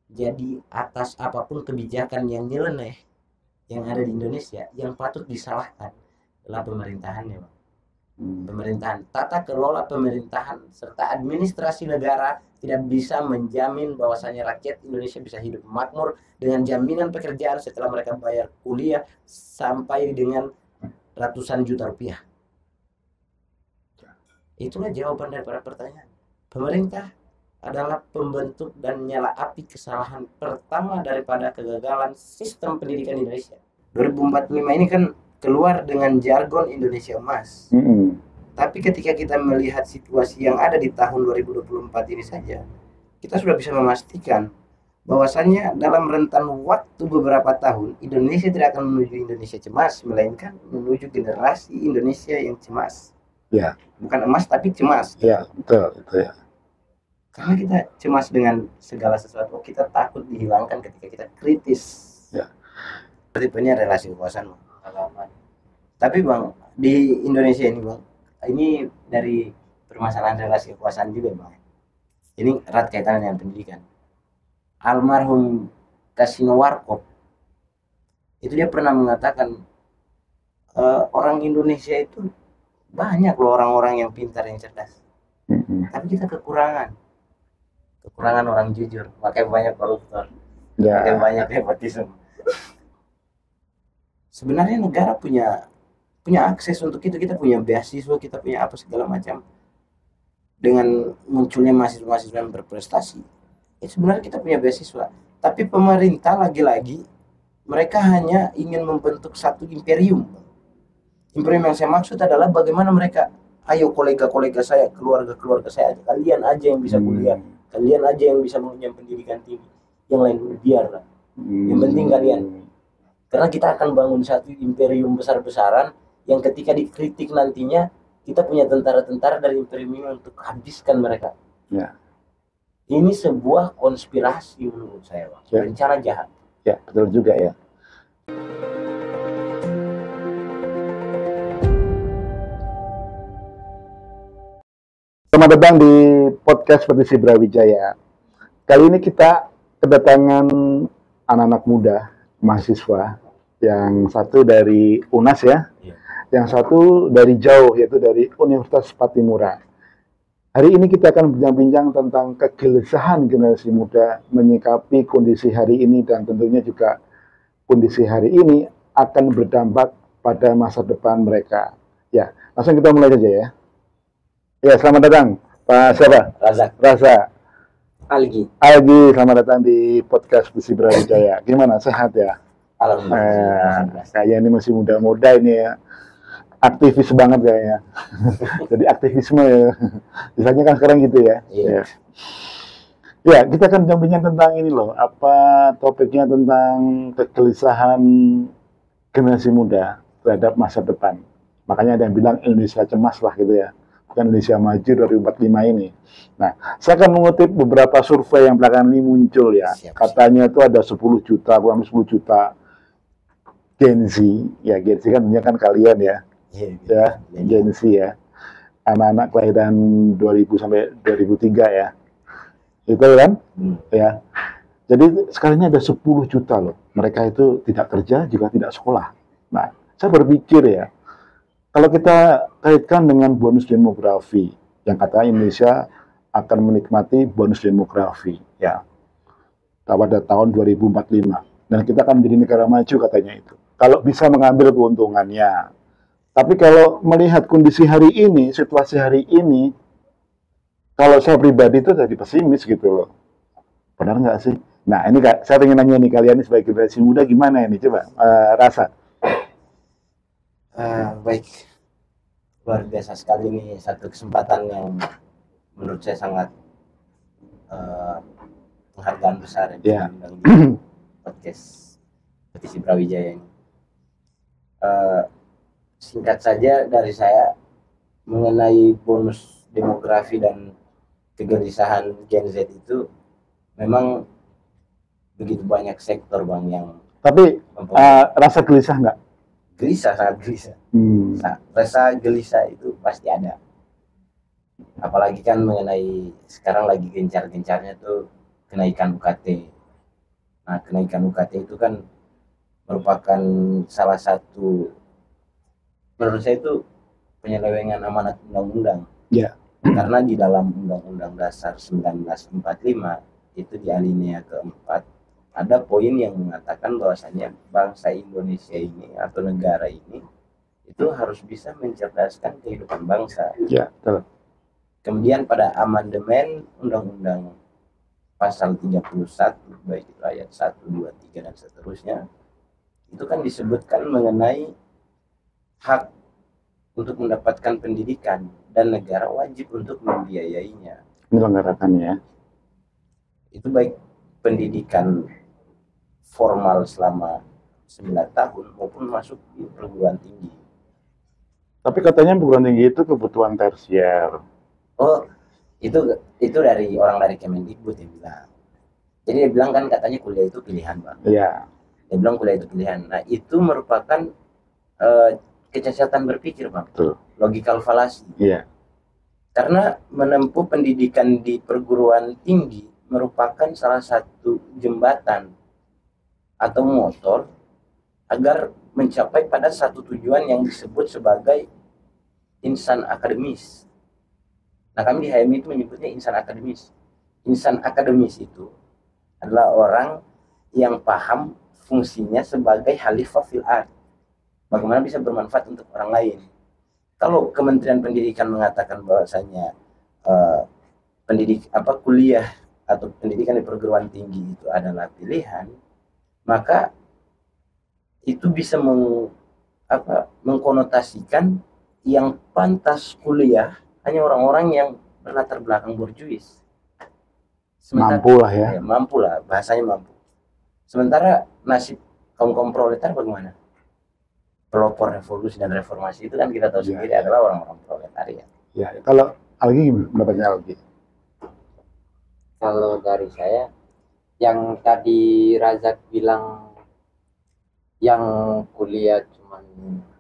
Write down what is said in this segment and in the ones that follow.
Jadi atas apapun kebijakan yang nyeleneh yang ada di Indonesia, yang patut disalahkan adalah pemerintahannya, Bang. Pemerintahan, tata kelola pemerintahan serta administrasi negara tidak bisa menjamin bahwasanya rakyat Indonesia bisa hidup makmur dengan jaminan pekerjaan setelah mereka bayar kuliah sampai dengan ratusan juta rupiah. Itulah jawaban daripada pertanyaan. Pemerintah adalah pembentuk dan nyala api kesalahan pertama daripada kegagalan sistem pendidikan Indonesia. 2045 ini kan keluar dengan jargon Indonesia Emas. Tapi ketika kita melihat situasi yang ada di tahun 2024 ini saja, kita sudah bisa memastikan bahwasannya dalam rentan waktu beberapa tahun, Indonesia tidak akan menuju Indonesia cemas, melainkan menuju generasi Indonesia yang cemas. Ya. Bukan emas tapi cemas. Ya, betul, itu ya. Karena kita cemas dengan segala sesuatu, kita takut dihilangkan ketika kita kritis. Ya. Ini relasi kekuasaan, Bang. Tapi Bang, di Indonesia ini Bang, ini dari permasalahan relasi kekuasaan juga Bang. Ini erat kaitan dengan pendidikan. Almarhum Kasino Warkop itu dia pernah mengatakan orang Indonesia itu banyak loh orang-orang yang pintar yang cerdas. Tapi kita kekurangan orang jujur, makanya banyak koruptor, makanya banyak nepotisme. Sebenarnya negara punya akses untuk itu, kita punya beasiswa, kita punya apa segala macam. Dengan munculnya mahasiswa-mahasiswa yang berprestasi, sebenarnya kita punya beasiswa. Tapi pemerintah lagi-lagi mereka hanya ingin membentuk satu imperium. Imperium yang saya maksud adalah bagaimana mereka, ayo kolega-kolega saya, keluarga-keluarga saya, kalian aja yang bisa kuliah, kalian aja yang bisa mengenyam pendidikan tinggi, yang lain biarlah. Yang penting kalian. Karena kita akan bangun satu imperium besar-besaran yang ketika dikritik nantinya kita punya tentara-tentara dari imperium ini untuk habiskan mereka. Ya. Ini sebuah konspirasi menurut saya, Bang. Ya. Rencana jahat. Ya, betul juga ya. Selamat datang di podcast Petisi Brawijaya. Kali ini kita kedatangan anak-anak muda, mahasiswa, yang satu dari UNAS ya, yang satu dari jauh, yaitu dari Universitas Patimura. Hari ini kita akan bincang-bincang tentang kegelisahan generasi muda menyikapi kondisi hari ini, dan tentunya juga kondisi hari ini akan berdampak pada masa depan mereka. Ya, langsung kita mulai saja ya. Ya, selamat datang Pak siapa? Raza. Algi, selamat datang di podcast Petisi Brawijaya. Gimana, sehat ya? Alhamdulillah. Saya ini masih muda-muda ini ya. Aktivis banget kayaknya. Jadi aktivisme ya. Biasanya kan sekarang gitu ya. Iya. Ya, kita akan bincang tentang ini loh. Apa topiknya tentang kegelisahan generasi muda terhadap masa depan. Makanya ada yang bilang Indonesia cemas lah gitu ya. Bukan Indonesia Maju 2045 ini. Nah, saya akan mengutip beberapa survei yang belakangan ini muncul ya. Katanya itu ada 10 juta, kurang 10 juta Gen Z. Ya, Gen Z kan punya kan kalian ya. Ya, Gen Z ya. Anak-anak kelahiran 2000 sampai 2003 ya. Itu kan? Ya. Jadi sekarang ini ada 10 juta loh. Mereka itu tidak kerja, juga tidak sekolah. Nah, saya berpikir ya, kalau kita kaitkan dengan bonus demografi, yang katanya Indonesia akan menikmati bonus demografi, ya, pada tahun 2045. Dan kita akan menjadi negara maju katanya itu. Kalau bisa mengambil keuntungannya. Tapi kalau melihat kondisi hari ini, situasi hari ini, kalau saya pribadi itu jadi pesimis gitu loh. Benar nggak sih? Nah, ini saya ingin nanya nih, kalian sebagai generasi muda gimana ini? Coba, Rasa. Baik, luar biasa sekali ini, satu kesempatan yang menurut saya sangat penghargaan besar yang diundang di podcast Petisi Brawijaya ini. Singkat saja dari saya mengenai bonus demografi dan kegelisahan Gen Z itu, memang begitu banyak sektor Bang yang. Tapi rasa gelisah nggak? Gelisah, sangat gelisah. Rasa gelisah itu pasti ada. Apalagi kan mengenai sekarang lagi gencar-gencarnya tuh kenaikan UKT. Nah, kenaikan UKT itu kan merupakan salah satu, menurut saya itu penyelewengan amanat undang-undang. Ya. Karena di dalam Undang-Undang Dasar 1945 itu di alinea keempat ada poin yang mengatakan bahwasanya bangsa Indonesia ini atau negara ini itu harus bisa mencerdaskan kehidupan bangsa. Ya, betul. Kemudian pada amandemen Undang-Undang pasal 31 baik itu ayat 1, 2, 3 dan seterusnya itu kan disebutkan mengenai hak untuk mendapatkan pendidikan dan negara wajib untuk membiayainya. Menyelenggarakannya. Itu baik pendidikan formal selama 9 tahun maupun masuk di perguruan tinggi. Tapi katanya perguruan tinggi itu kebutuhan tersier. Oh, itu dari orang dari Kemendikbud yang bilang. Jadi dia bilang kan katanya kuliah itu pilihan, Bang. Iya. Dia bilang kuliah itu pilihan. Nah, itu merupakan kecacatan berpikir, Bang. Betul. Logikal falasi. Iya. Karena menempuh pendidikan di perguruan tinggi merupakan salah satu jembatan atau motor agar mencapai pada satu tujuan yang disebut sebagai insan akademis. Nah, kami di HMI itu menyebutnya insan akademis. Insan akademis itu adalah orang yang paham fungsinya sebagai khalifah fil ard. Bagaimana bisa bermanfaat untuk orang lain. Kalau Kementerian Pendidikan mengatakan bahwasanya kuliah atau pendidikan di perguruan tinggi itu adalah pilihan, maka itu bisa mengkonotasikan yang pantas kuliah hanya orang-orang yang berlatar belakang borjuis. Mampu lah ya. Mampu lah, bahasanya mampu. Sementara nasib kaum proletar bagaimana? Pelopor revolusi dan reformasi itu kan kita tahu sendiri adalah orang-orang proletariat. Ya, kalau Algi gimana pendapatnya Algi? Kalau dari saya, yang tadi Razak bilang yang kuliah cuman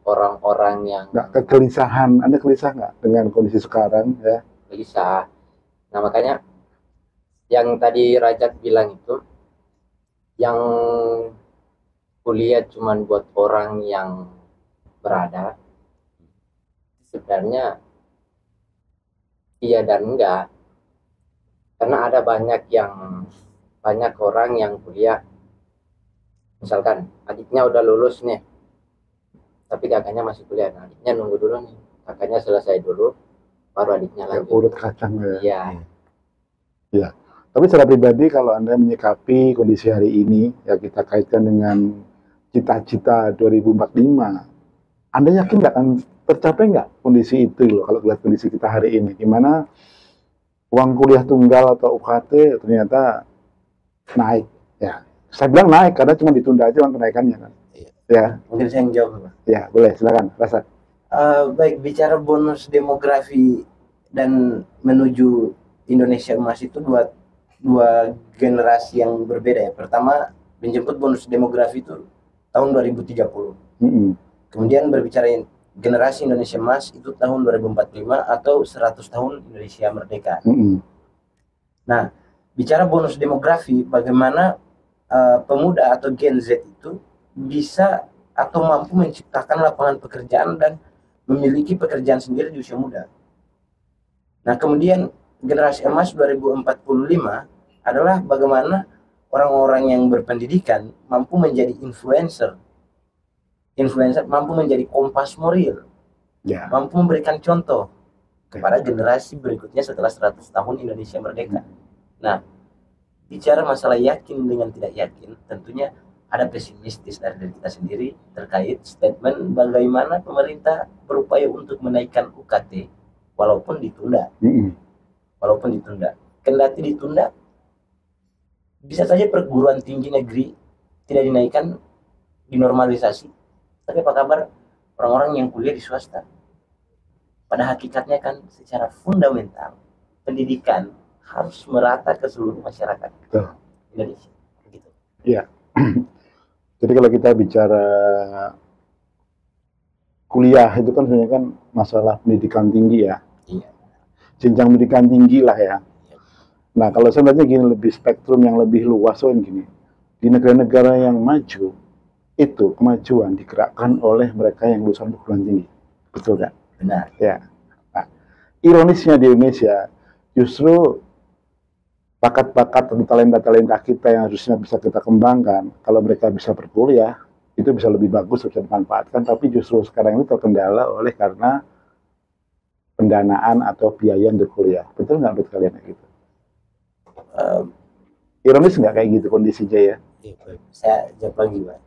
orang-orang yang kegelisahan, Anda gelisah nggak dengan kondisi sekarang ya? Gelisah. Nah, makanya yang tadi Razak bilang itu yang kuliah cuman buat orang yang berada, sebenarnya iya dan enggak, karena ada banyak orang yang kuliah, misalkan adiknya udah lulus nih tapi kakaknya masih kuliah. Nah, adiknya nunggu dulu nih, kakaknya selesai dulu baru adiknya lanjut. Urut kacang ya. Iya. Ya. Tapi secara pribadi kalau Anda menyikapi kondisi hari ini ya, kita kaitkan dengan cita-cita 2045, Anda yakin nggak akan tercapai nggak kondisi itu loh, kalau lihat kondisi kita hari ini, gimana uang kuliah tunggal atau UKT ternyata naik ya. Saya bilang naik karena cuma ditunda aja uang kenaikannya kan. Ya. Mungkin saya yang jawab, Pak. Ya, boleh, silakan, Rasa. Baik, bicara bonus demografi dan menuju Indonesia emas itu dua generasi yang berbeda ya. Pertama, menjemput bonus demografi itu tahun 2030. Kemudian berbicara generasi Indonesia emas itu tahun 2045 atau 100 tahun Indonesia merdeka. Nah, bicara bonus demografi, bagaimana pemuda atau Gen Z itu bisa atau mampu menciptakan lapangan pekerjaan dan memiliki pekerjaan sendiri di usia muda. Nah, kemudian generasi emas 2045 adalah bagaimana orang-orang yang berpendidikan mampu menjadi influencer mampu menjadi kompas moral, mampu memberikan contoh kepada generasi berikutnya setelah 100 tahun Indonesia merdeka. Nah, bicara masalah yakin dengan tidak yakin, tentunya ada pesimistis dari diri kita sendiri terkait statement bagaimana pemerintah berupaya untuk menaikkan UKT walaupun ditunda. Kendati ditunda, bisa saja perguruan tinggi negeri tidak dinaikkan, dinormalisasi. Tapi apa kabar orang-orang yang kuliah di swasta? Pada hakikatnya kan secara fundamental pendidikan harus merata ke seluruh masyarakat Indonesia. Begitu. Iya. Jadi kalau kita bicara kuliah itu kan sebenarnya kan masalah pendidikan tinggi ya. Iya. Jenjang pendidikan tinggi lah ya. Nah, kalau saya melihatnya gini, lebih spektrum yang lebih luas kan gini. Di negara-negara yang maju, itu kemajuan digerakkan oleh mereka yang lulusan perguruan tinggi. Betul nggak? Benar. Ya. Nah, ironisnya di Indonesia, justru bakat-bakat atau talenta-talenta kita yang harusnya bisa kita kembangkan, kalau mereka bisa berkuliah, itu bisa lebih bagus, bisa dimanfaatkan, tapi justru sekarang ini terkendala oleh karena pendanaan atau biaya untuk kuliah. Betul nggak menurut kalian kayak gitu? Ironis nggak kayak gitu kondisinya ya? Saya jawab lagi, Pak.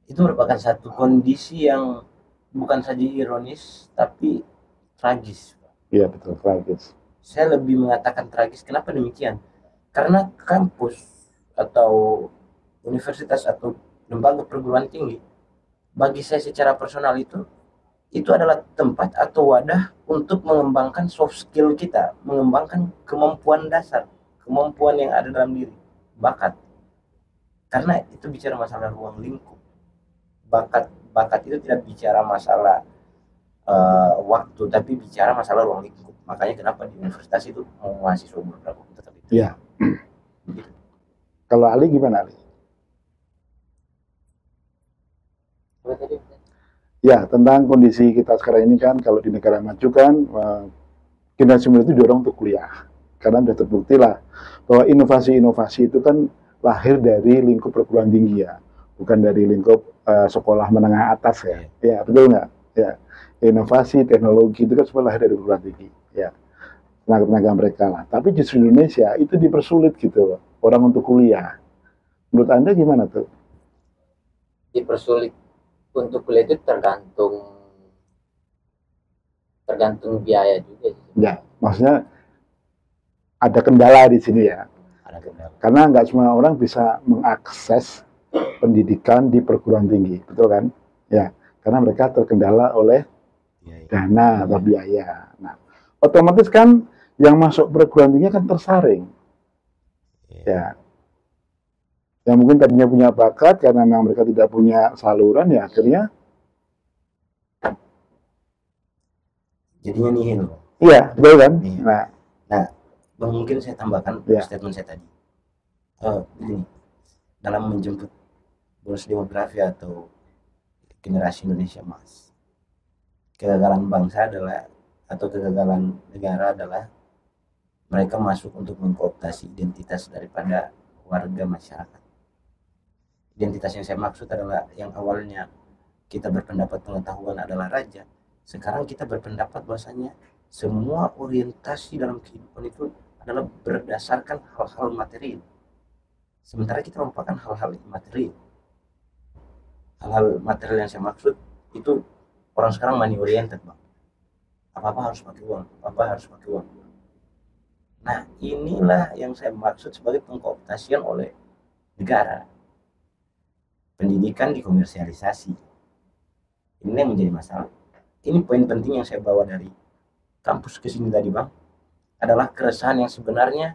Itu merupakan satu kondisi yang bukan saja ironis, tapi tragis. Iya betul, tragis. Saya lebih mengatakan tragis. Kenapa demikian? Karena kampus atau universitas atau lembaga perguruan tinggi, bagi saya secara personal itu adalah tempat atau wadah untuk mengembangkan soft skill kita, mengembangkan kemampuan dasar, kemampuan yang ada dalam diri, bakat. Karena itu bicara masalah ruang lingkup. Bakat itu tidak bicara masalah waktu, tapi bicara masalah ruang lingkup. Makanya kenapa di universitas itu mau mahasiswa berapa tetap itu. Iya. Kalau Ali gimana Ali? Ya, tentang kondisi kita sekarang ini kan, kalau di negara maju kan, generasi muda itu didorong untuk kuliah. Karena sudah terbukti lah, bahwa inovasi-inovasi itu kan lahir dari lingkup perguruan tinggi ya, bukan dari lingkup sekolah menengah atas ya. Ya, betul nggak? Ya, inovasi, teknologi itu kan semua lahir dari perguruan tinggi. Ya, tenaga-tenaga mereka lah. Tapi justru di Indonesia itu dipersulit gitu loh, orang untuk kuliah. Menurut Anda gimana tuh? Dipersulit untuk kuliah itu tergantung biaya juga sih. Ya, maksudnya ada kendala di sini ya. Ada kendala. Karena nggak semua orang bisa mengakses pendidikan di perguruan tinggi, betul kan? Ya, karena mereka terkendala oleh dana atau biaya. Nah, otomatis kan yang masuk perguruan tinggi kan tersaring. Ya, yang mungkin tadinya punya bakat karena memang mereka tidak punya saluran, ya akhirnya jadinya nihil. iya, betul kan? Iya. Nah, mungkin saya tambahkan statement saya tadi. Ini dalam menjemput bonus demografi atau generasi Indonesia Emas, kegagalan bangsa adalah atau kegagalan negara adalah mereka masuk untuk mengkooptasi identitas daripada warga masyarakat. Identitas yang saya maksud adalah yang awalnya kita berpendapat pengetahuan adalah raja, sekarang kita berpendapat bahwasanya semua orientasi dalam kehidupan itu adalah berdasarkan hal-hal material, sementara kita merupakan hal-hal immaterial. Hal-hal material yang saya maksud itu orang sekarang money oriented, Bang. Apa-apa harus pakai uang, apa harus pakai uang. Nah, inilah yang saya maksud sebagai pengkooptasian oleh negara. Pendidikan dikomersialisasi. Ini yang menjadi masalah. Ini poin penting yang saya bawa dari kampus ke sini tadi, Bang, adalah keresahan yang sebenarnya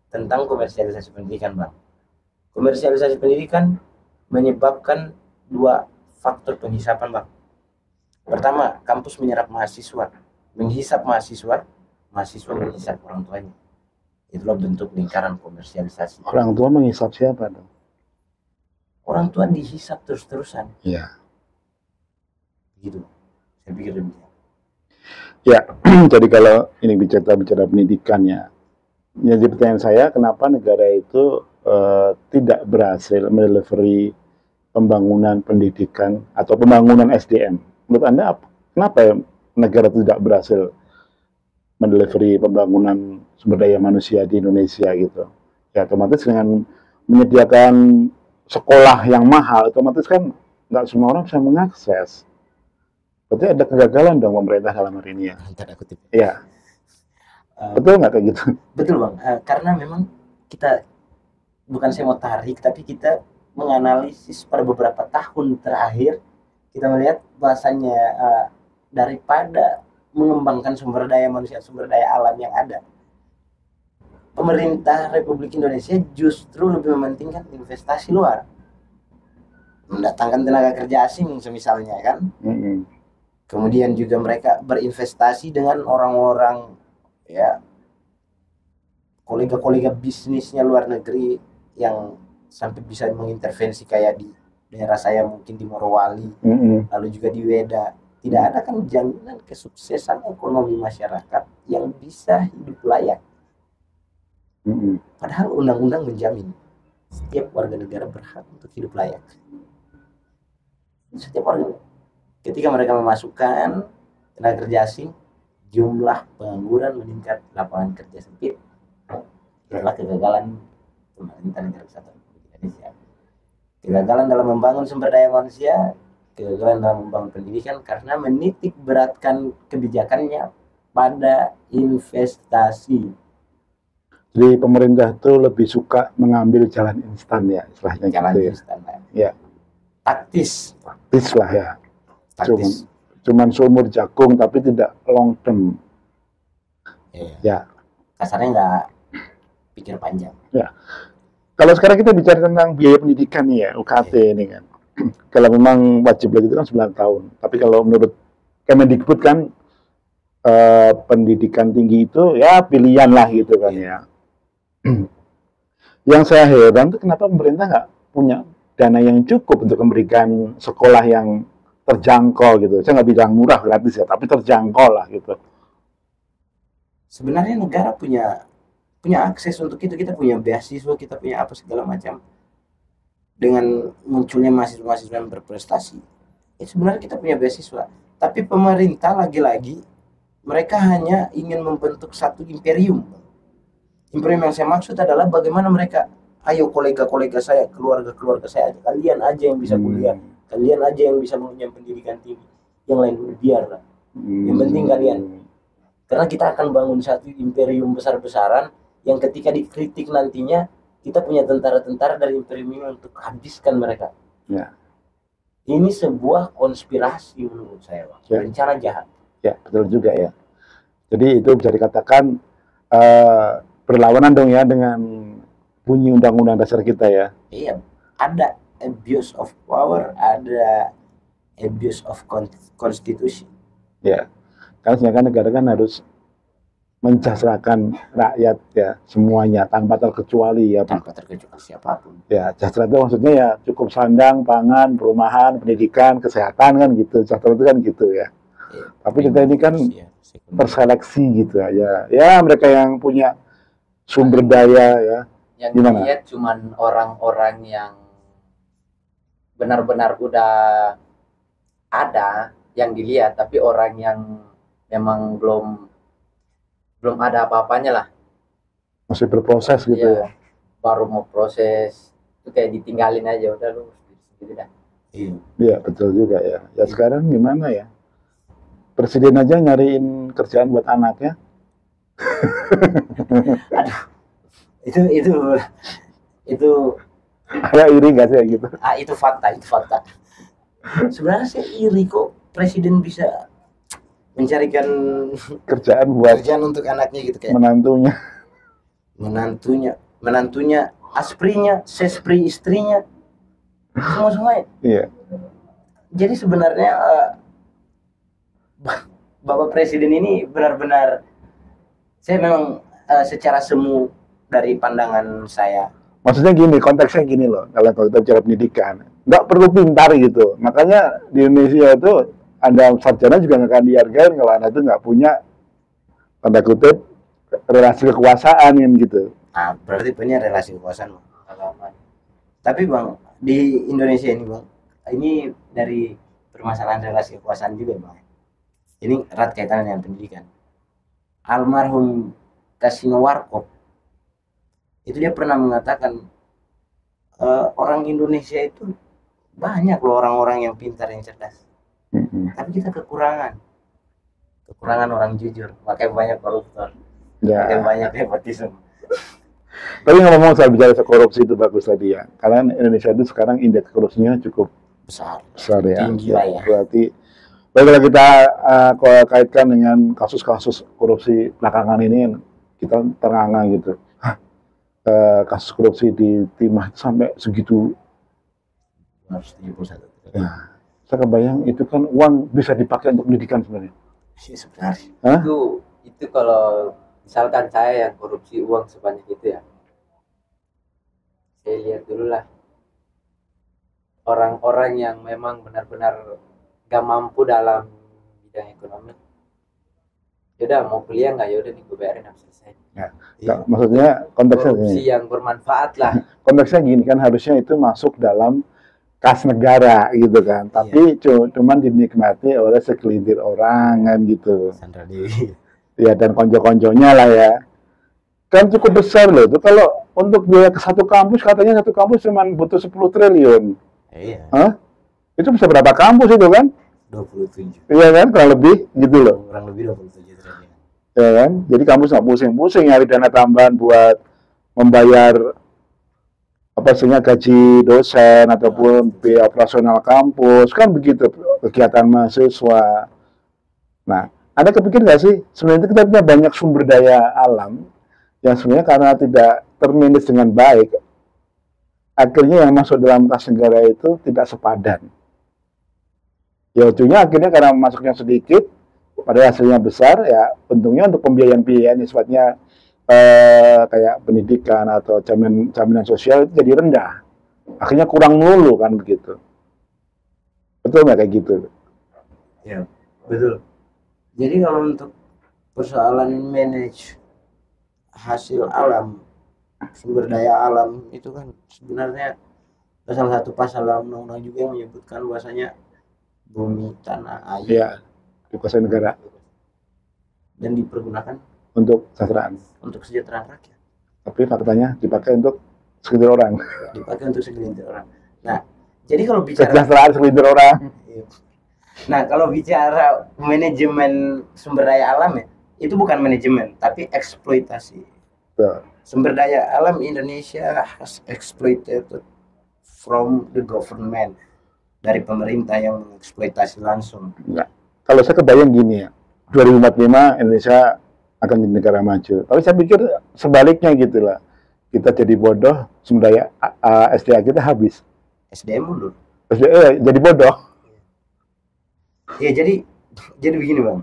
tentang komersialisasi pendidikan, Bang. Komersialisasi pendidikan menyebabkan dua faktor penghisapan, Bang. Pertama, kampus menyerap mahasiswa, menghisap mahasiswa, mahasiswa menghisap orang tuanya. Itulah bentuk lingkaran komersialisasi. Orang tua menghisap siapa dong? Orang tua dihisap terus-terusan. Iya. Gitu. Saya pikir demikian. Ya, jadi kalau ini bicara pendidikannya, jadi pertanyaan saya, kenapa negara itu tidak berhasil mendelivery pembangunan pendidikan atau pembangunan SDM? Menurut Anda, kenapa negara tidak berhasil mendelivery pembangunan sumber daya manusia di Indonesia gitu? Ya, otomatis dengan menyediakan sekolah yang mahal, otomatis kan nggak semua orang bisa mengakses. Berarti ada kegagalan dong pemerintah dalam hari ini ya. Tanda kutip. Iya. Betul nggak kayak gitu? Betul, Bang. Karena memang kita, bukan saya mau tarik, tapi kita menganalisis pada beberapa tahun terakhir, kita melihat bahasanya daripada mengembangkan sumber daya manusia, sumber daya alam yang ada, pemerintah Republik Indonesia justru lebih mementingkan investasi luar, mendatangkan tenaga kerja asing semisalnya kan. Kemudian juga mereka berinvestasi dengan orang-orang ya kolega-kolega bisnisnya luar negeri yang sampai bisa mengintervensi kayak di daerah saya mungkin di Morowali, lalu juga di Weda. Tidak ada kan jaminan kesuksesan ekonomi masyarakat yang bisa hidup layak. Padahal undang-undang menjamin setiap warga negara berhak untuk hidup layak. Setiap warga, ketika mereka memasukkan tenaga kerja asing, jumlah pengangguran meningkat, lapangan kerja sempit. Itulah kegagalan pemerintah negara kesatuan Republik Indonesia. Kegagalan dalam membangun sumber daya manusia, kegagalan dalam membangun pendidikan karena menitik beratkan kebijakannya pada investasi. Jadi pemerintah itu lebih suka mengambil jalan instan ya, istilahnya Jalan gitu ya. instan lah. Ya. Taktis. Taktis lah ya. Taktis. Cuman seumur jagung tapi tidak long term. Ya. Kasarnya nggak pikir panjang. Ya. Kalau sekarang kita bicara tentang biaya pendidikan nih ya, UKT ini kan. Kalau memang wajib belajar itu kan 9 tahun. Tapi kalau menurut Kemendikbud kan pendidikan tinggi itu ya pilihan lah gitu kan ya. Yang saya heran itu kenapa pemerintah nggak punya dana yang cukup untuk memberikan sekolah yang terjangkau gitu. Saya nggak bilang murah gratis ya, tapi terjangkau lah gitu. Sebenarnya negara punya akses untuk itu. Kita punya beasiswa, kita punya apa segala macam. Dengan munculnya mahasiswa-mahasiswa yang berprestasi, sebenarnya kita punya beasiswa. Tapi pemerintah lagi-lagi mereka hanya ingin membentuk satu imperium. Imperium yang saya maksud adalah bagaimana mereka, ayo kolega-kolega saya, keluarga-keluarga saya, kalian aja yang bisa kuliah, kalian aja yang bisa mengenyam pendidikan tinggi, yang lain biarlah. Yang penting kalian. Karena kita akan bangun satu imperium besar-besaran yang ketika dikritik nantinya kita punya tentara-tentara dari imperium ini untuk habiskan mereka. Ya. Ini sebuah konspirasi menurut saya, Bang. Ya. Rencana jahat. Ya, betul juga ya. Jadi itu bisa dikatakan berlawanan dong ya dengan bunyi undang-undang dasar kita ya. Iya, ada abuse of power, ada abuse of constitution. Ya, karena sedangkan negara kan harus mensejahterakan rakyat ya semuanya tanpa terkecuali ya. Tanpa terkecuali siapapun. Ya, sejahtera itu maksudnya ya cukup sandang, pangan, perumahan, pendidikan, kesehatan kan gitu. Sejahtera itu kan gitu ya. Ya, tapi kita ini kan terseleksi gitu ya. Ya mereka yang punya sumber daya ya. Yang gimana? dilihat cuman orang-orang yang benar-benar udah ada yang dilihat, tapi orang yang memang belum ada apa-apanya lah. Masih berproses gitu ya. Baru mau proses itu kayak ditinggalin aja, udah lu sendiri dah. Iya betul juga ya. Ya sekarang gimana ya? Presiden aja nyariin kerjaan buat anaknya. Aduh, itu Ya iri nggak sih gitu? itu fakta. Sebenarnya saya iri kok presiden bisa mencarikan kerjaan buat untuk anaknya gitu, kayak menantunya, asprinya, sespri istrinya, semua. Iya. Jadi sebenarnya Bapak Presiden ini benar-benar, saya memang secara semu dari pandangan saya. Maksudnya gini, konteksnya gini loh, kalau kita bicara pendidikan, nggak perlu pintar gitu. Makanya di Indonesia itu ada sarjana juga nggak akan dihargai kalau anak itu nggak punya, tanda kutip, relasi kekuasaan kan gitu. Nah, berarti punya relasi kekuasaan, Bang. Tapi Bang, di Indonesia ini Bang, ini dari permasalahan relasi kekuasaan juga Bang. Ini erat kaitannya dengan pendidikan. Almarhum Kasino Warkop itu dia pernah mengatakan orang Indonesia itu banyak loh orang-orang yang pintar, yang cerdas, tapi kita kekurangan orang jujur, makanya banyak koruptor, makanya banyak nepotisme. Tapi ngomong saya bicara soal korupsi itu bagus tadi ya, karena Indonesia itu sekarang indeks korupsinya cukup besar ya, tinggi lah ya. Berarti kalau kita kaitkan dengan kasus-kasus korupsi belakangan ini, kita ternganga gitu. Kasus korupsi di Timah sampai segitu. 271. Nah, saya kebayang itu kan uang bisa dipakai untuk pendidikan sebenarnya. Sebenarnya. Itu kalau misalkan saya yang korupsi uang sebanyak itu ya, saya lihat dulu lah orang-orang yang memang benar-benar gak mampu dalam bidang ekonomi. Yaudah mau kuliah nggak, yaudah nih gue bayarin habis selesai. Ya. Iya. Maksudnya konteksnya Korupsi gini. yang bermanfaat lah. Konteksnya gini kan, harusnya itu masuk dalam kas negara gitu kan. Tapi cuman dinikmati oleh segelintir orang kan gitu. Sandra Dewi. Ya, dan konco-konconya lah ya. Kan cukup besar loh itu. Kalau untuk biaya ke satu kampus, katanya satu kampus cuma butuh 10 triliun. Iya. Hah? Itu bisa berapa kampus itu kan? 27. Iya kan, kurang lebih gitu loh. Kurang lebih 27 triliun. Ya kan? Jadi kampus nggak pusing-pusing nyari dana tambahan buat membayar apa sehingga gaji dosen ataupun biaya operasional kampus, kan begitu kegiatan mahasiswa. Nah, ada kepikir nggak sih sebenarnya kita punya banyak sumber daya alam yang sebenarnya karena tidak termanage dengan baik, akhirnya yang masuk dalam kas negara itu tidak sepadan. Ya ujungnya akhirnya karena masuknya sedikit, pada hasilnya besar, ya untungnya untuk pembiayaan-pembiayaan yang sifatnya kayak pendidikan atau jaminan sosial itu jadi rendah. Akhirnya kurang melulu kan begitu. Betul nggak kayak gitu? Ya, betul. Jadi kalau untuk persoalan manage hasil alam, sumber daya alam itu kan sebenarnya salah satu pasal dalam undang-undang juga yang menyebutkan bahwasanya bumi, tanah, air Ya, dikuasai negara dan dipergunakan untuk kesejahteraan. untuk kesejahteraan rakyat, Tapi faktanya dipakai untuk segelintir orang. dipakai untuk segelintir orang. Nah, jadi kalau bicara Kesejahteraan segelintir orang. nah, kalau bicara manajemen sumber daya alam ya, itu bukan manajemen tapi eksploitasi. Tuh. Sumber daya alam Indonesia has exploited from the government, dari pemerintah yang mengeksploitasi langsung. Enggak. Kalau saya kebayang gini ya, 2045 Indonesia akan jadi negara maju. Tapi saya pikir sebaliknya gitu lah. Kita jadi bodoh, sumber daya SDA kita habis. SDM mundur. SDA jadi bodoh. Ya jadi begini Bang.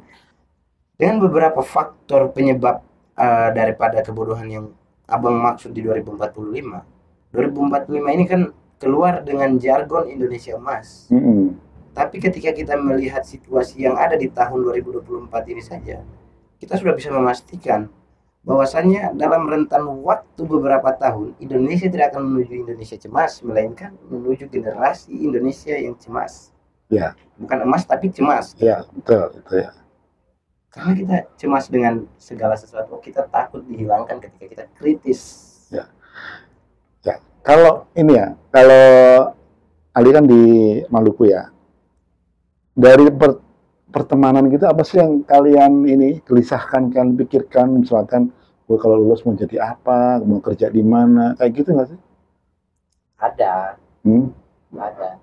Dengan beberapa faktor penyebab daripada kebodohan yang Abang maksud di 2045. 2045 ini kan keluar dengan jargon Indonesia Emas. Tapi ketika kita melihat situasi yang ada di tahun 2024 ini saja, kita sudah bisa memastikan bahwasannya dalam rentan waktu beberapa tahun, Indonesia tidak akan menuju Indonesia cemas, melainkan menuju generasi Indonesia yang cemas. Ya. Bukan emas tapi cemas. Ya, betul itu ya. Karena kita cemas dengan segala sesuatu, kita takut dihilangkan ketika kita kritis. Ya. Ya, kalau ini ya, kalau Ali kan di Maluku ya. Dari pertemanan gitu, apa sih yang kalian ini gelisahkan, kalian pikirkan, misalkan gue kalau lulus mau jadi apa, mau kerja di mana, kayak gitu nggak sih? Ada. Hmm? Ada.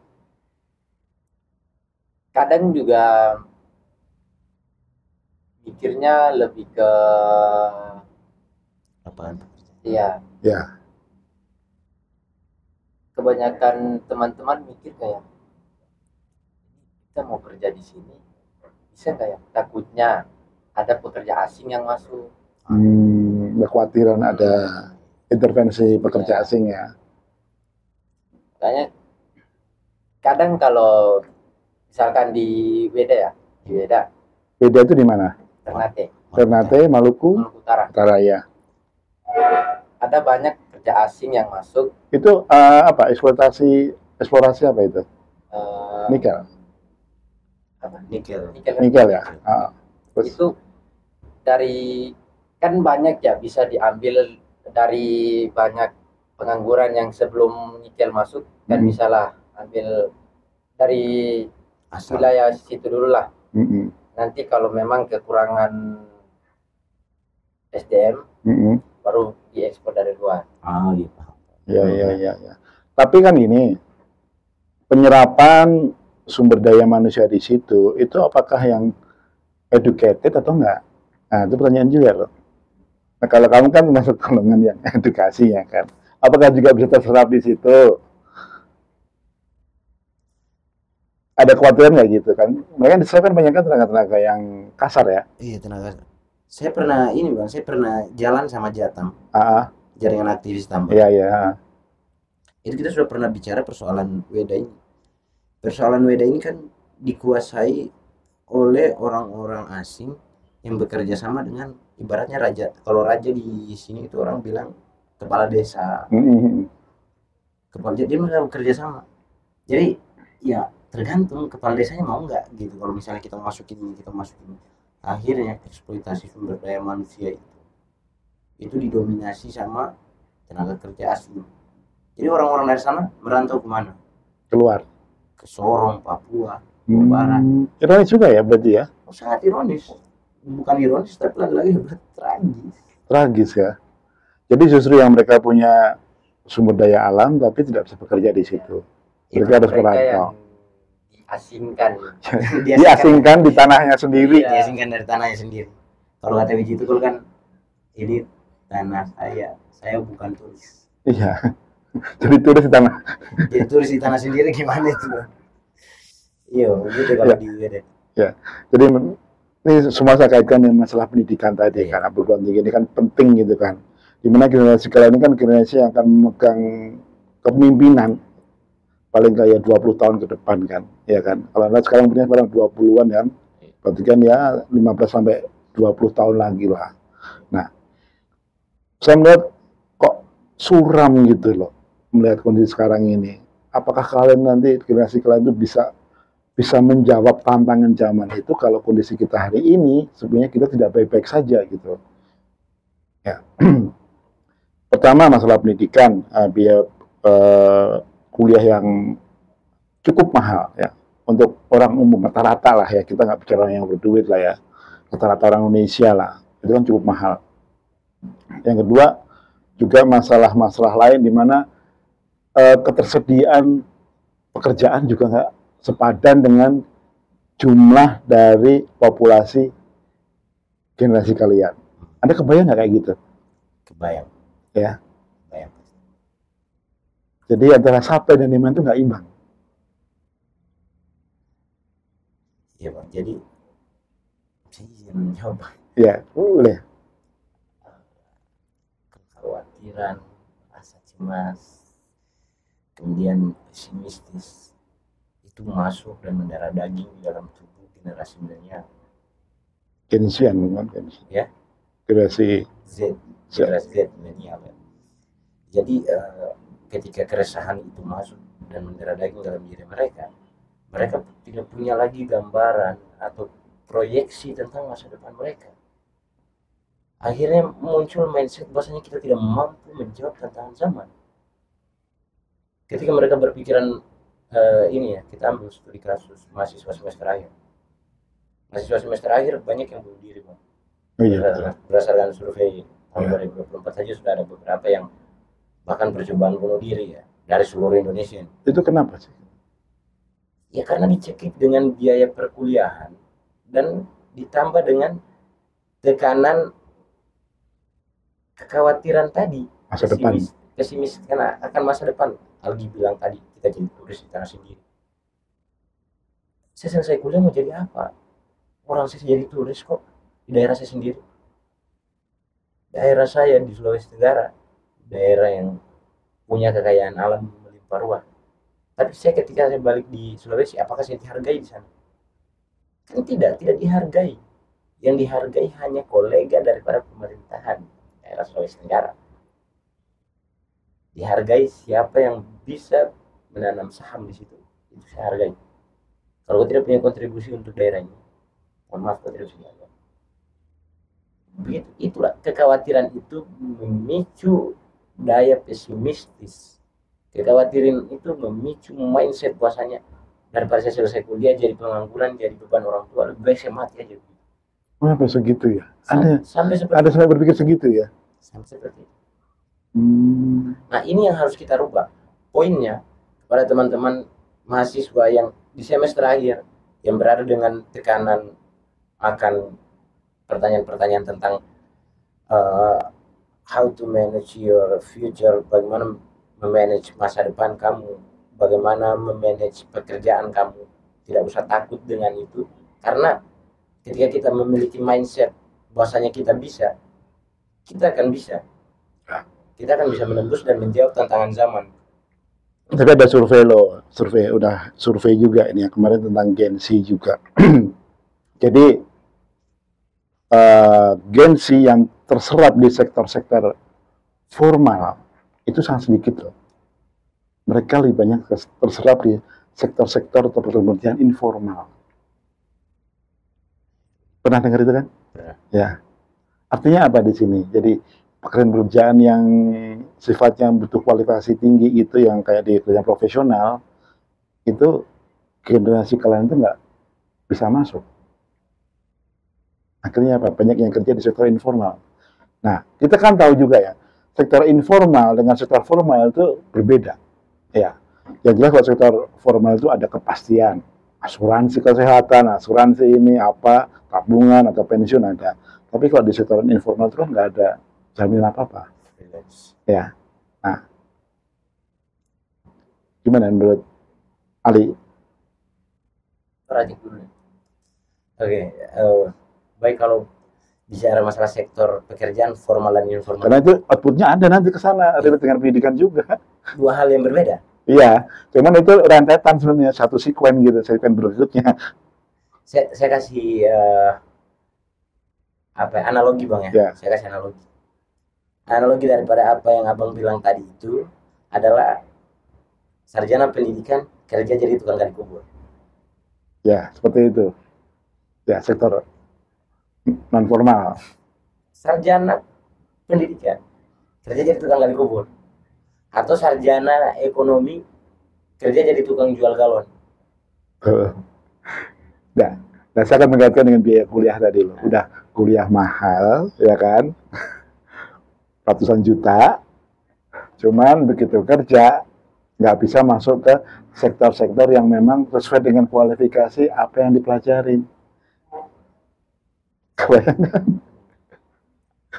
Kadang juga mikirnya lebih ke Apaan? ya Ya. kebanyakan teman-teman mikir kayak kita mau kerja di sini bisa nggak ya, takutnya ada pekerja asing yang masuk. Kekhawatiran ada intervensi pekerja asing ya. Makanya kadang kalau misalkan di Beda ya, di Beda Beda itu di mana? Ternate, Ternate, Maluku, Maluku Utara, Utara ya. ada banyak kerja asing yang masuk. Itu apa? Eksplorasi apa itu? Nikel. Nikel. Nikel ya. Terus Itu dari kan banyak ya, bisa diambil dari banyak pengangguran yang sebelum nikel masuk, kan bisa lah ambil dari wilayah situ dulu lah. Nanti kalau memang kekurangan SDM baru diekspor dari luar. Gitu. Ya. Tapi kan ini penyerapan sumber daya manusia di situ itu apakah yang educated atau enggak? Nah, itu pertanyaan juga loh. Nah, kalau kamu kan masuk golongan yang edukasi ya kan, apakah juga bisa terserap di situ? Ada kekhawatiran nggak gitu kan? Mereka disebut kan banyak kan tenaga-tenaga yang kasar ya. Iya, tenaga. Saya pernah ini Bang, saya pernah jalan sama Jatam, jaringan aktivis tambang. Iya. Itu kita sudah pernah bicara persoalan Weda ini. Persoalan Weda ini kan dikuasai oleh orang-orang asing yang bekerja sama dengan ibaratnya raja. Kalau raja di sini itu orang bilang kepala desa. Kepala desa dia mereka bekerja sama. Jadi ya tergantung kepala desanya mau nggak gitu. Kalau misalnya kita masukin, akhirnya eksploitasi sumber daya manusia itu didominasi sama tenaga kerja asing. Jadi orang-orang dari sana merantau kemana? Keluar. Ke Sorong, Papua, Barat. Ironis juga ya berarti ya? Oh, sangat ironis. Bukan ironis, tapi lagi-lagi tragis. Tragis ya. Jadi justru yang mereka punya sumber daya alam tapi tidak bisa bekerja di situ. Mereka harus merantau. Diasingkan. Diasingkan di tanahnya sendiri. Iya. Diasingkan dari tanahnya sendiri. Kalau kata Wiji itu kan, ini tanah saya bukan turis. Iya. Jadi turis di tanah. Jadi turis di tanah sendiri gimana itu? Iya, begitu kalau di WD. Ya. Jadi ini semua saya kaitkan dengan masalah pendidikan tadi kan, perguruan tinggi ini kan penting gitu kan. Dimana generasi kalian ini kan generasi yang akan memegang kepemimpinan paling kayak 20 tahun ke depan kan, ya kan. Kalau anda sekarang punya barang 20-an kan, berarti kan ya 15 sampai 20 tahun lagi lah. Nah, saya melihat kok suram gitu loh melihat kondisi sekarang ini. Apakah kalian nanti generasi kalian itu bisa menjawab tantangan zaman itu kalau kondisi kita hari ini sebenarnya kita tidak baik-baik saja gitu. Ya. Pertama masalah pendidikan, biaya kuliah yang cukup mahal ya untuk orang umum rata-rata lah ya, kita nggak bicara yang berduit lah ya, rata-rata orang Indonesia lah itu kan cukup mahal. Yang kedua juga masalah-masalah lain di mana ketersediaan pekerjaan juga nggak sepadan dengan jumlah dari populasi generasi kalian. Anda kebayang nggak kayak gitu? Kebayang. Ya. Kebayang. Jadi antara supply dan demand itu nggak imbang. Iya Pak. Jadi saya izin menjawab. Ya, boleh. Kekhawatiran, rasa cemas, kemudian pesimistis itu masuk dan mendarah daging di dalam tubuh generasi milenial. Gensian bukan Ya. Generasi generasi Z milenial. Ya. Jadi ketika keresahan itu masuk dan mendarah daging dalam diri mereka, mereka tidak punya lagi gambaran atau proyeksi tentang masa depan mereka. Akhirnya muncul mindset bahwasanya kita tidak mampu menjawab tantangan zaman. Ketika mereka berpikiran ini ya, kita ambil studi kasus mahasiswa semester akhir. Mahasiswa semester akhir banyak yang bunuh diri, Bang. Oh iya. Berdasarkan survei tahun 2024 saja sudah ada beberapa yang bahkan percobaan bunuh diri ya dari seluruh Indonesia. Itu kenapa sih? Ya karena dicekik dengan biaya perkuliahan dan ditambah dengan tekanan kekhawatiran tadi, Masa depan. pesimis karena akan masa depan. Algi bilang tadi kita jadi turis di tanah sendiri. Saya selesai kuliah mau jadi apa? Orang saya jadi turis kok di daerah saya sendiri. Daerah saya di Sulawesi Tenggara, daerah yang punya kekayaan alam melimpah ruah. Tapi saya ketika saya balik di Sulawesi, apakah saya dihargai di sana? Kan tidak dihargai. Yang dihargai hanya kolega daripada pemerintahan daerah Sulawesi Tenggara. Dihargai siapa yang bisa menanam saham di situ, itu saya hargai. Kalau tidak punya kontribusi untuk daerah ini, mohon maaf kontribusinya. Begitu, itulah kekhawatiran itu memicu daya pesimistis. Kekhawatiran itu memicu mindset bahwasanya daripada saya selesai kuliah jadi pengangguran, jadi beban orang tua, lebih baik saya mati aja. Kenapa segitu ya? Sampai berpikir segitu ya? Sampai seperti itu. Nah ini yang harus kita rubah. Poinnya kepada teman-teman mahasiswa yang di semester akhir yang berada dengan tekanan akan pertanyaan-pertanyaan tentang how to manage your future, bagaimana memanage masa depan kamu, bagaimana memanage pekerjaan kamu. Tidak usah takut dengan itu, karena ketika kita memiliki mindset bahwasanya kita bisa, kita akan bisa menembus dan menjawab tantangan zaman. Tapi ada survei juga ini yang kemarin tentang Gen Z juga. Jadi Gen Z yang terserap di sektor-sektor formal itu sangat sedikit loh. Mereka lebih banyak terserap di sektor-sektor atau pekerjaan informal. Pernah dengar itu kan? Ya. Artinya apa di sini? Jadi pekerjaan yang sifatnya butuh kualifikasi tinggi itu yang kayak di pekerjaan profesional itu generasi kalian itu nggak bisa masuk. Akhirnya apa? Banyak yang kerja di sektor informal. Nah, kita kan tahu juga ya, sektor informal dengan sektor formal itu berbeda. Ya, yang jelas kalau sektor formal itu ada kepastian, asuransi kesehatan, asuransi ini apa, tabungan atau pensiun ada. Tapi kalau di sektor informal itu kan nggak ada jaminan apa-apa. Ya, nah, gimana menurut Ali? Rajik dulu. Oke, baik kalau bicara masalah sektor pekerjaan formal dan informal. Karena itu outputnya ada nanti ke sana, relate dengan pendidikan juga. Dua hal yang berbeda. Iya, cuman itu rentetan sebenarnya, satu sekuen gitu, sekuen berikutnya. Saya kasih analogi bang ya. Ya. Saya kasih analogi. Analogi daripada apa yang abang bilang tadi itu adalah sarjana pendidikan kerja jadi tukang gali kubur. Ya, seperti itu. Ya, sektor non formal. Sarjana pendidikan kerja jadi tukang gali kubur, atau sarjana ekonomi kerja jadi tukang jual galon. Nah, saya akan mengaitkan dengan biaya kuliah tadi loh. Udah kuliah mahal, ya kan? Ratusan juta. Cuman begitu kerja, nggak bisa masuk ke sektor-sektor yang memang sesuai dengan kualifikasi apa yang dipelajarin.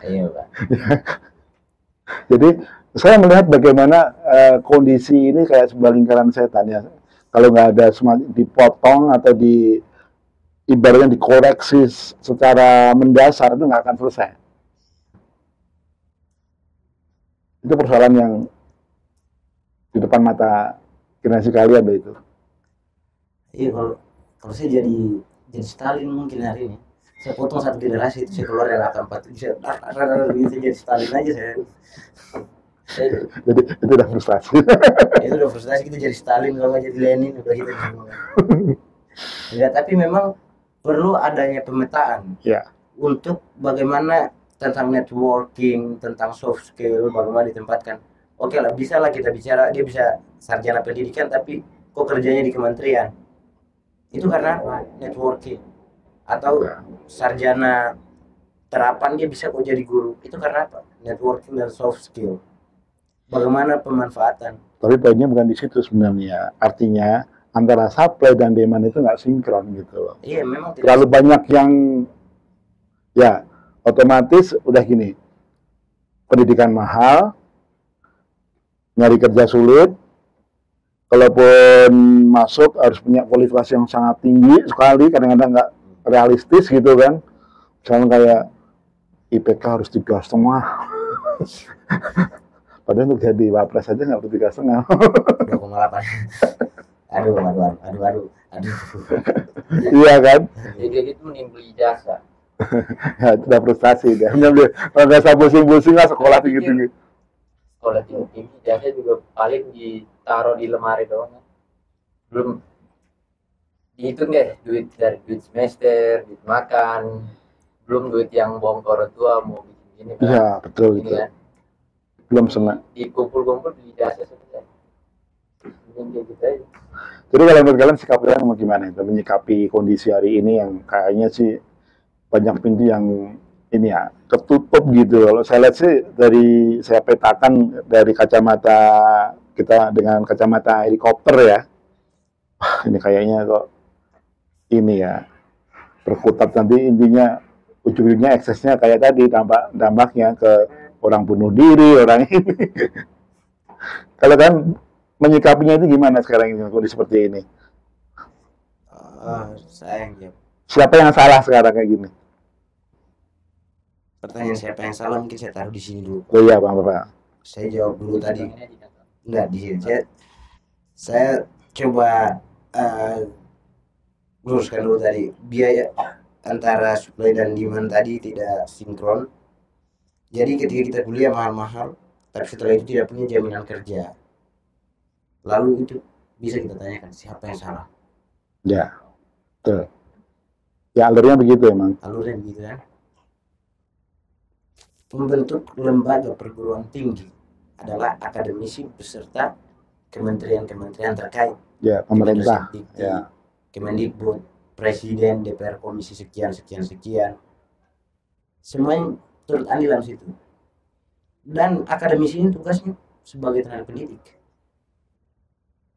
Iya Pak. Jadi saya melihat bagaimana kondisi ini kayak sebuah lingkaran setan ya. Kalau nggak ada dipotong atau ibaratnya dikoreksi secara mendasar itu nggak akan selesai. Itu persoalan yang di depan mata generasi kalian itu. Iya, kalau saya jadi Stalin mungkin hari ini. Saya potong satu generasi itu, saya keluar dari AK-47, saya jadi Stalin aja saya. Jadi itu udah frustasi. Itu udah frustasi, kita jadi Stalin kalau nggak jadi Lenin udah kita semua. Ya, tapi memang perlu adanya pemetaan Ya. untuk bagaimana tentang networking, tentang soft skill, bagaimana ditempatkan. Oke lah, bisa lah kita bicara dia bisa sarjana pendidikan tapi kok kerjanya di kementerian. Itu karena networking. Atau sarjana terapan dia bisa kok jadi guru. Itu karena apa? Networking dan soft skill. Bagaimana pemanfaatan. Tapi poinnya bukan di situ sebenarnya. Artinya antara supply dan demand itu nggak sinkron gitu loh. Iya, memang tidak. Terlalu banyak yang ya otomatis udah gini. Pendidikan mahal, nyari kerja sulit, kalaupun masuk harus punya kualifikasi yang sangat tinggi sekali, kadang-kadang nggak realistis gitu kan. Misalnya kayak IPK harus 3,5. Padahal untuk jadi wapres aja nggak perlu 3,5. 2,8. Aduh. Iya kan? Jadi itu menimbul ijazah. Ya, itu udah frustasi dia. Kalau nggak usah pusing-pusing lah sekolah tinggi-tinggi. Sekolah tinggi ijazah juga paling ditaruh di lemari doang. Belum dihitung deh duit dari duit semester, duit makan, belum duit yang bohong ke orang tua mau bikin gini kan. Iya, betul Ini itu. kan. Belum senang. Dikumpul-kumpul di ijazah sebenarnya. Ini gitu aja. Jadi kalau menurut kalian sikap kalian mau gimana itu menyikapi kondisi hari ini yang kayaknya sih banyak pintu yang ini ya ketutup gitu. Kalau saya lihat sih dari saya petakan dari kacamata kita dengan kacamata helikopter ya. Wah, ini kayaknya kok ini ya berkutat nanti intinya ujung-ujungnya eksesnya kayak tadi dampaknya ke orang bunuh diri, orang ini. Kalau kan menyikapinya itu gimana sekarang ini kondisi seperti ini? Sayang ya. Siapa yang salah sekarang kayak gini? Pertanyaan siapa yang salah mungkin saya taruh di sini dulu. Oh iya, Bang Bapak. Saya jawab dulu tadi. Enggak di sini. Saya coba luruskan dulu tadi, biaya antara supply dan demand tadi tidak sinkron. Jadi ketika kita kuliah mahal-mahal, tapi setelah itu tidak punya jaminan kerja. Lalu itu bisa kita tanyakan siapa yang salah. Ya, betul. Ya alurnya begitu emang. Alurnya begitu kan. Pembentuk lembaga perguruan tinggi adalah akademisi beserta kementerian-kementerian terkait. Ya, pemerintah. Kemendikti, Ya. Kemendikbud, Presiden, DPR, Komisi sekian, sekian, sekian. Semuanya turut andil dalam situ. Dan akademisi ini tugasnya sebagai tenaga pendidik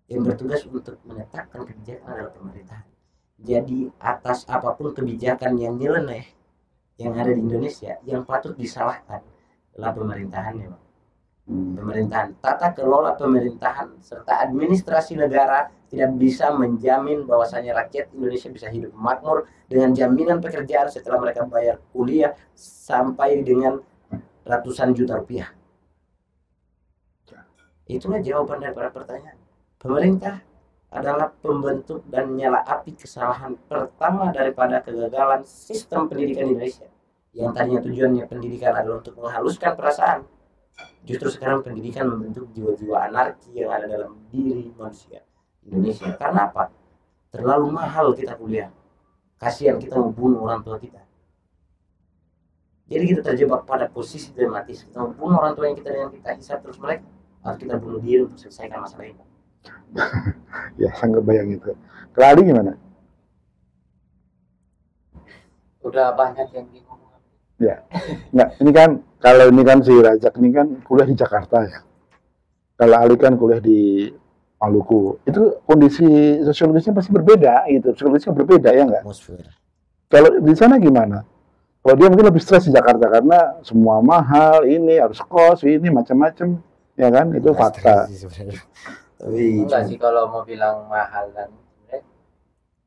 yang bertugas untuk menetapkan kebijakan adalah pemerintahan. Jadi atas apapun kebijakan yang nyeleneh yang ada di Indonesia, yang patut disalahkan adalah pemerintahannya, Bang. Pemerintahan, tata kelola pemerintahan serta administrasi negara tidak bisa menjamin bahwasanya rakyat Indonesia bisa hidup makmur dengan jaminan pekerjaan setelah mereka bayar kuliah sampai dengan ratusan juta rupiah. Itulah jawaban daripada pertanyaan. Pemerintah adalah pembentuk dan nyala api kesalahan pertama daripada kegagalan sistem pendidikan Indonesia. Yang tadinya tujuannya pendidikan adalah untuk menghaluskan perasaan, justru sekarang pendidikan membentuk jiwa-jiwa anarki yang ada dalam diri manusia Indonesia. Karena apa? Terlalu mahal kita kuliah. Kasihan kita membunuh orang tua kita. Jadi kita terjebak pada posisi dramatis. Kita membunuh orang tua yang kita dengan kita hisap terus mereka. Harus kita bunuh diri untuk selesaikan masalah ini. Ya, sangat bayang itu. Kalau Ali gimana? Udah banyak yang bingung. Ya, nggak. Ini kan kalau ini kan si Rajak ini kan kuliah di Jakarta ya. Kalau Ali kan kuliah di Maluku. Itu kondisi sosiologisnya pasti berbeda gitu. Psikologisnya berbeda ya nggak? Atmosfer. Kalau di sana gimana? Kalau dia mungkin lebih stres di Jakarta karena semua mahal, ini harus kos, ini macam-macam, ya kan? Itu fakta. Tapi Enggak sih kalau mau bilang mahal dan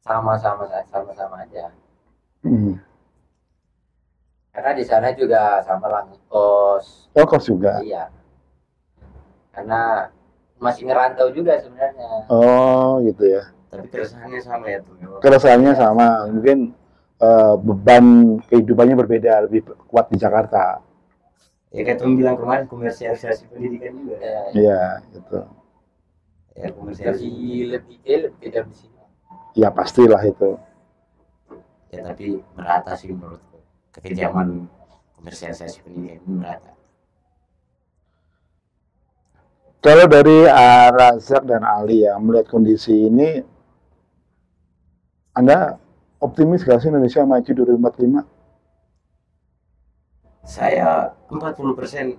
sama-sama aja. Karena di sana juga sama lah kos. Oh, kos juga. Iya. Karena masih ngerantau juga sebenarnya. Oh, gitu ya. tapi keresahannya sama ya tuh. Keresahannya sama. Mungkin beban kehidupannya berbeda, lebih kuat di Jakarta. Ya kayak Tom bilang kemarin, komersialisasi pendidikan juga. Iya, gitu. Ya komersialisasi. Lebih kejam di sini. Ya pastilah itu. Ya tapi merata sih menurutku. Kekejaman komersialisasi pendidikan ini merata. Kalau dari Razak dan Ali ya, melihat kondisi ini, Anda optimis gak sih Indonesia maju 2045? Saya 40%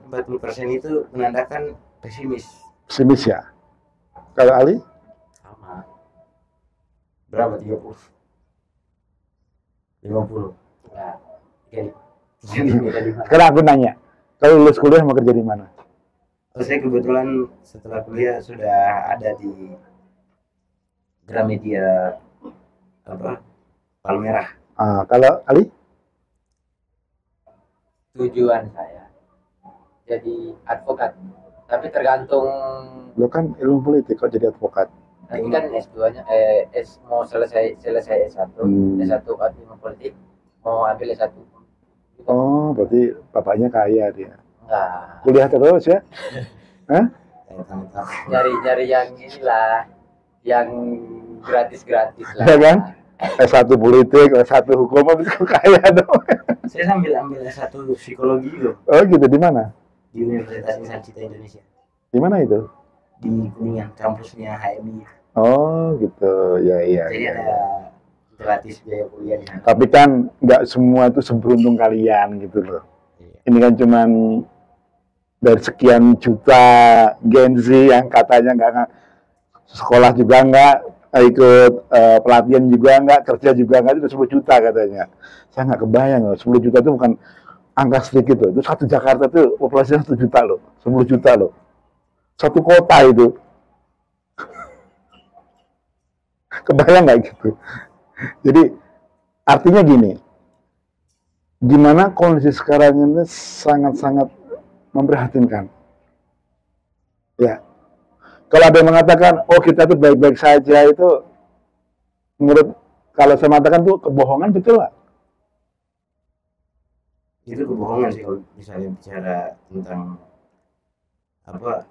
itu menandakan pesimis. Pesimis ya? Kalau Ali? Sama. Berapa? 30? 50? Ya. Sekarang aku nanya, kalau lulus kuliah mau kerja di mana? Saya kebetulan setelah kuliah sudah ada di Gramedia Palmerah. Kalau Ali? Tujuan saya jadi advokat, tapi tergantung. Lo kan ilmu politik, kok jadi advokat? Nanti kan S2-nya mau selesai S1, S1 ilmu politik, mau ambil S1. Oh, berarti bapaknya kaya dia. Enggak. Kuliah terus ya? Hah? Nyari yang inilah, yang gratis-gratis lah. Ya kan? S1 politik, S1 hukum, habis kaya dong. Saya sambil ambil S1 psikologi loh. Oh gitu, di mana? Di Universitas Insan Cita Indonesia. Di mana itu? Di Kuningan, kampusnya HMI. Oh gitu, ya iya. Jadi ya, ada gratis biaya kuliah di sana. Tapi kan nggak semua itu seberuntung kalian gitu loh. Iya. Ini kan cuman dari sekian juta Gen Z yang katanya nggak sekolah juga nggak, ikut pelatihan juga nggak, kerja juga nggak, itu 10 juta katanya. Saya nggak kebayang loh, 10 juta itu bukan angka sedikit loh. Itu satu Jakarta tuh populasinya 1 juta loh, 10 juta loh. Satu kota itu. Kebayang nggak gitu? Jadi artinya gini, gimana kondisi sekarang ini sangat-sangat memprihatinkan. Ya, Kalau ada yang mengatakan, oh kita tuh baik-baik saja, itu menurut kalau saya mengatakan tuh kebohongan, betul nggak? Itu kebohongan sih kalau misalnya bicara tentang apa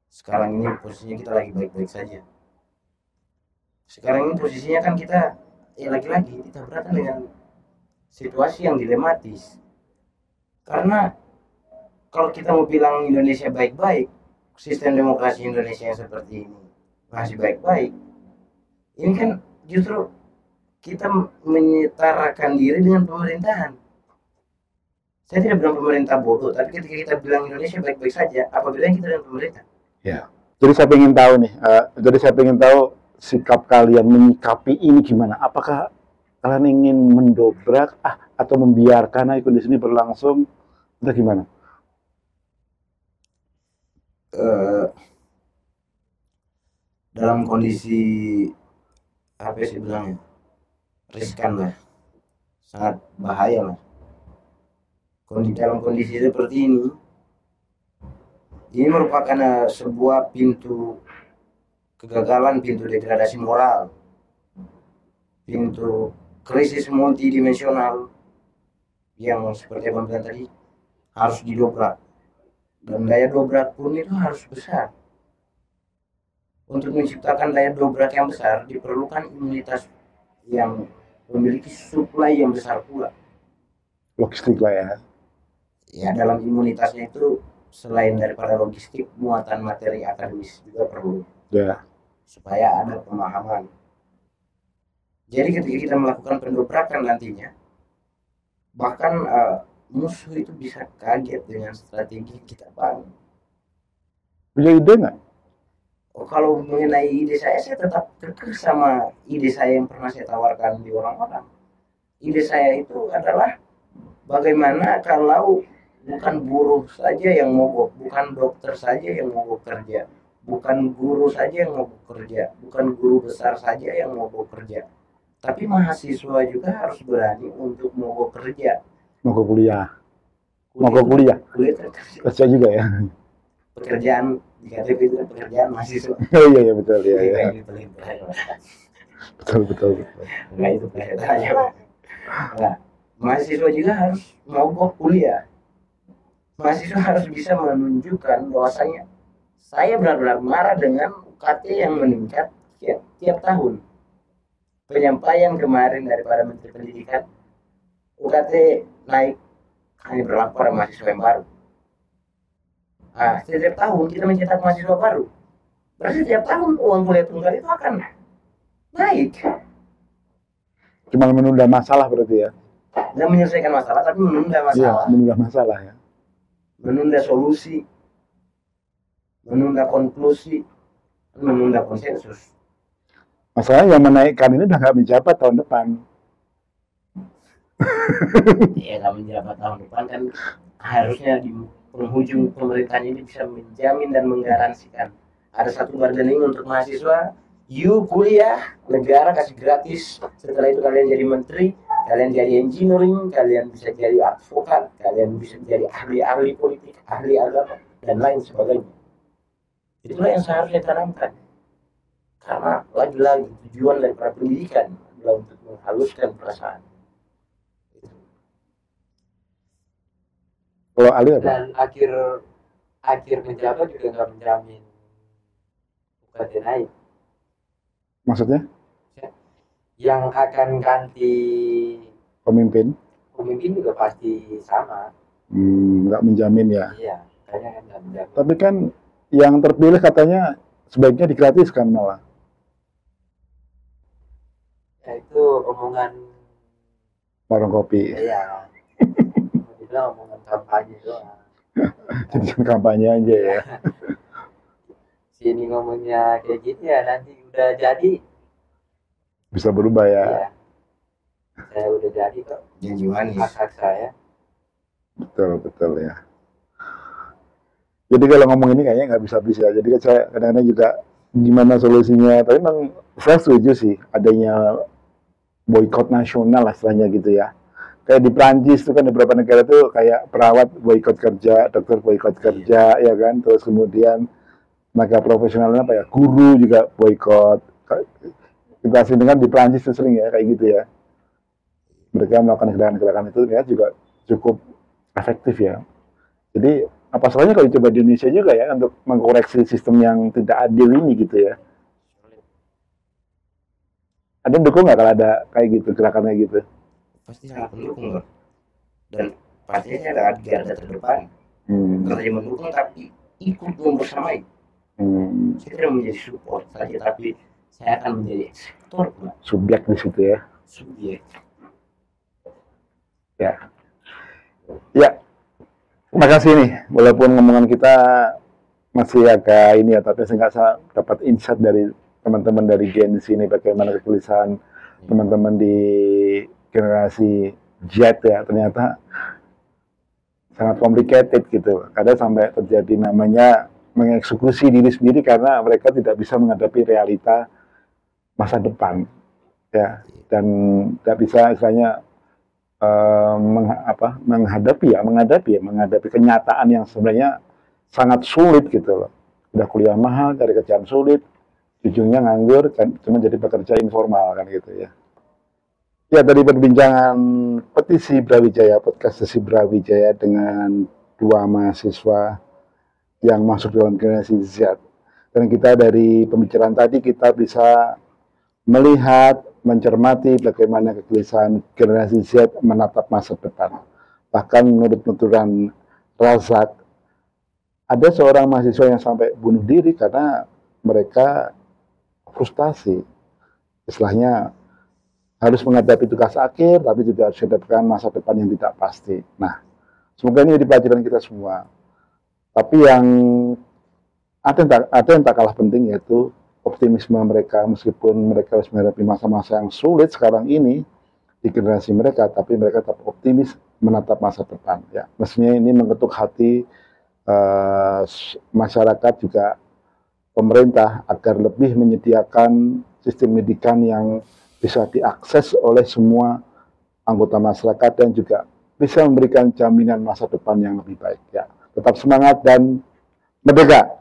sekarang ini posisinya kita lagi baik-baik saja. Sekarang ini posisinya kan kita lagi-lagi kita berhadapan dengan situasi yang dilematis. Karena kalau kita mau bilang Indonesia baik-baik, sistem demokrasi Indonesia yang seperti ini masih baik-baik, ini kan justru kita menyetarakan diri dengan pemerintahan. Saya tidak bilang pemerintah bodoh, tapi ketika kita bilang Indonesia baik-baik saja, apa bedanya kita dengan pemerintah? Ya. Jadi saya ingin tahu nih, sikap kalian menyikapi ini gimana? Apakah kalian ingin mendobrak atau membiarkan kondisi ini berlangsung atau gimana? Dalam kondisi apa sih bilangnya, riskan lah, sangat bahaya lah. Dalam kondisi seperti ini merupakan sebuah pintu kegagalan, pintu degradasi moral, pintu krisis multidimensional yang seperti yang bilang tadi harus didobrak, dan daya dobrak pun itu harus besar. Untuk menciptakan daya dobrak yang besar diperlukan imunitas yang memiliki suplai yang besar pula. Logistik lah ya. Ya, dalam imunitasnya itu selain daripada logistik, muatan materi akademis juga perlu. Ya. Supaya ada pemahaman. Jadi ketika kita melakukan pendobrakan nantinya, bahkan musuh itu bisa kaget dengan strategi yang kita bangun. Punya ide nggak? Oh, kalau mengenai ide saya tetap kekeh sama ide saya yang pernah saya tawarkan di orang-orang. Ide saya itu adalah bagaimana kalau bukan buruh saja yang mogok, bukan dokter saja yang mogok kerja, bukan guru saja yang mogok kerja, bukan guru besar saja yang mogok kerja, tapi mahasiswa juga harus berani untuk mogok kerja, mogok kuliah, kerja juga ya. Pekerjaan di KTP itu pekerjaan mahasiswa. Iya betul ya. Betul. Nah itu pertanyaannya. Nah, mahasiswa juga harus mogok kuliah. Mahasiswa harus bisa menunjukkan bahwasanya saya benar-benar marah dengan UKT yang meningkat tiap tahun. Penyampaian kemarin daripada Menteri Pendidikan, UKT naik hanya berlaku pada mahasiswa yang baru. Nah, setiap tahun kita mencetak mahasiswa baru. Berarti setiap tahun uang kuliah tunggal itu akan naik. Cuma menunda masalah berarti ya? Dan menyelesaikan masalah, tapi menunda masalah. Iya, menunda masalah ya. Menunda solusi, menunda konklusi, menunda konsensus. Masalahnya yang menaikkan ini udah nggak menjabat tahun depan. Ya nggak menjabat tahun depan kan harusnya di penghujung pemerintahan ini bisa menjamin dan menggaransikan ada satu bargaining untuk mahasiswa. You kuliah, negara kasih gratis. Setelah itu kalian jadi menteri, kalian jadi engineering, kalian bisa jadi advokat, kalian bisa jadi ahli-ahli politik, ahli agama, dan lain sebagainya. Itulah yang seharusnya ditanamkan. Karena lagi-lagi tujuan daripada pendidikan adalah untuk menghaluskan perasaan. Kalau Ali apa? Dan akhir menjabat juga nggak menjamin UKT naik. Maksudnya? Yang akan ganti pemimpin juga pasti sama. Nggak menjamin ya. Iya, kayaknya kan nggak menjamin. Tapi kan yang terpilih katanya sebaiknya digratiskan malah. Ya itu omongan warung kopi. Iya. Dibilang omongan kampanye doang. Jadi kampanye aja ya. Sini ngomongnya kayak gitu ya, nanti udah jadi bisa berubah ya. Iya. Saya udah jadi kok. Janji manis. Hak saya. Betul ya. Jadi kalau ngomong ini kayaknya nggak bisa. Jadi saya kadang-kadang juga gimana solusinya. Tapi memang saya setuju sih adanya boykot nasional lah istilahnya gitu ya. Kayak di Prancis itu kan di beberapa negara tuh kayak perawat boykot kerja, dokter boykot kerja, ya kan. Terus kemudian tenaga profesionalnya apa ya, guru juga boykot. Kita sering dengar di Prancis itu sering ya kayak gitu ya. Mereka melakukan gerakan-gerakan itu ya juga cukup efektif ya. Jadi apa salahnya kalau dicoba di Indonesia juga ya untuk mengkoreksi sistem yang tidak adil ini gitu ya. Ada yang dukung nggak kalau ada kayak gitu, gerakan kayak gitu? Pasti sangat mendukung loh. Dan pastinya saya ada di garda terdepan. Bukan saja mendukung tapi ikut membersamai. Saya tidak menjadi support saja, tapi saya akan menjadi eksekutor pula. Subjek di situ ya. Subjek. Ya. Ya. Terima kasih nih. Walaupun ngomongan kita masih agak ini ya, tapi saya nggak dapat insight dari teman-teman dari Gen Z ini bagaimana kegelisahan teman-teman di generasi Z ya, ternyata sangat complicated gitu. Kadang sampai terjadi namanya mengeksekusi diri sendiri karena mereka tidak bisa menghadapi realita masa depan ya, dan tidak bisa istilahnya menghadapi kenyataan yang sebenarnya sangat sulit gitu loh. Udah kuliah mahal, cari kerjaan sulit, ujungnya nganggur, kan cuma jadi pekerja informal kan gitu ya. Ya, tadi perbincangan petisi Brawijaya, podcast sesi Brawijaya dengan dua mahasiswa yang masuk dalam generasi Z. Dan kita dari pembicaraan tadi kita bisa melihat, mencermati bagaimana kegelisahan generasi Z menatap masa depan. Bahkan menurut penuturan Razak, ada seorang mahasiswa yang sampai bunuh diri karena mereka frustasi. Istilahnya harus menghadapi tugas akhir, tapi juga harus menghadapkan masa depan yang tidak pasti. Nah, semoga ini jadi pelajaran kita semua. Tapi yang ada yang tak kalah penting yaitu optimisme mereka, meskipun mereka harus menghadapi masa-masa yang sulit sekarang ini di generasi mereka, tapi mereka tetap optimis menatap masa depan. Ya, mestinya ini mengetuk hati masyarakat juga pemerintah agar lebih menyediakan sistem pendidikan yang bisa diakses oleh semua anggota masyarakat dan juga bisa memberikan jaminan masa depan yang lebih baik. Ya, tetap semangat dan merdeka.